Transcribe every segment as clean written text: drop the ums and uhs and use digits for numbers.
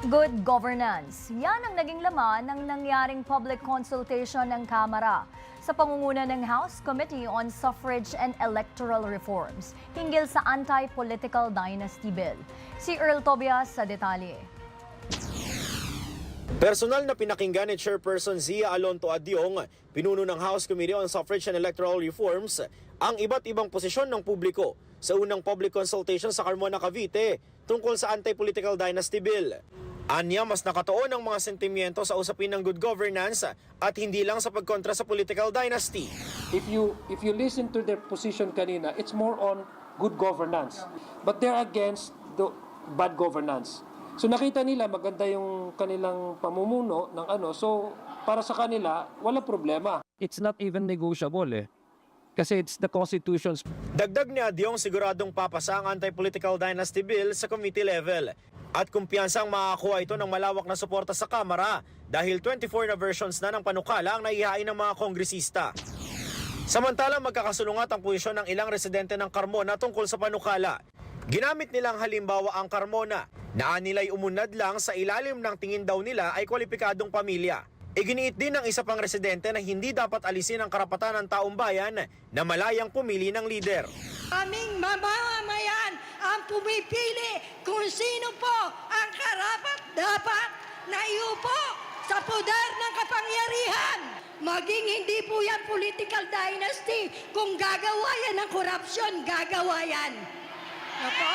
Good governance. Yan ang naging laman ng nangyaring public consultation ng Kamara sa pangunguna ng House Committee on Suffrage and Electoral Reforms hinggil sa Anti-Political Dynasty Bill. Si Earl Tobias sa detalye. Personal na pinakinggan ni Chairperson Zia Alonto Adyong, pinuno ng House Committee on Suffrage and Electoral Reforms, ang iba't ibang posisyon ng publiko sa unang public consultation sa Carmona, Cavite tungkol sa Anti-Political Dynasty Bill. Anya, mas nakatuon ang mga sentimiento sa usapin ng good governance at hindi lang sa pagkontra sa political dynasty. If you listen to their position kanina, it's more on good governance. But they're against the bad governance. So nakita nila maganda yung kanilang pamumuno ng so para sa kanila wala problema. It's not even negotiable Kasi it's the Constitution's. Dagdag ni Adyong siguradong papasa ang Anti-Political Dynasty Bill sa committee level. At kumpiyansang makakuha ito ng malawak na suporta sa Kamara dahil 24 na versions na ng panukala ang naihain ng mga kongresista. Samantalang magkakasulungat ang posisyon ng ilang residente ng Carmona tungkol sa panukala. Ginamit nilang halimbawa ang Carmona na nila'y umunad lang sa ilalim ng tingin daw nila ay kwalipikadong pamilya. Iginiit din ng isa pang residente na hindi dapat alisin ang karapatan ng taong bayan na malayang pumili ng lider. Aming mamamayan ang pumipili kung sino po ang karapat-dapat na iupo sa poder ng kapangyarihan. Maging hindi po yan political dynasty. Kung gagawa yan ng korupsyon, gagawa yan. Opo?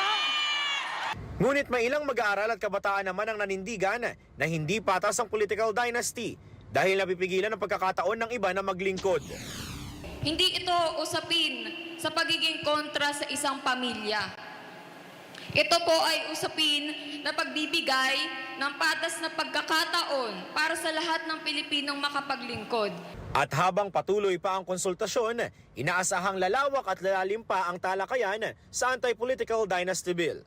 Ngunit may ilang mag-aaral at kabataan naman ang nanindigan na hindi patas ang political dynasty dahil napipigilan ang pagkakataon ng iba na maglingkod. Hindi ito usapin sa pagiging kontra sa isang pamilya. Ito po ay usapin na pagbibigay ng patas na pagkakataon para sa lahat ng Pilipinong makapaglingkod. At habang patuloy pa ang konsultasyon, inaasahang lalawak at lalalim pa ang talakayan sa Anti-Political Dynasty Bill.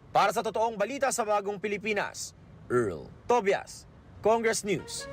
Para sa totoong balita sa bagong Pilipinas, Earl Tobias, Congress News.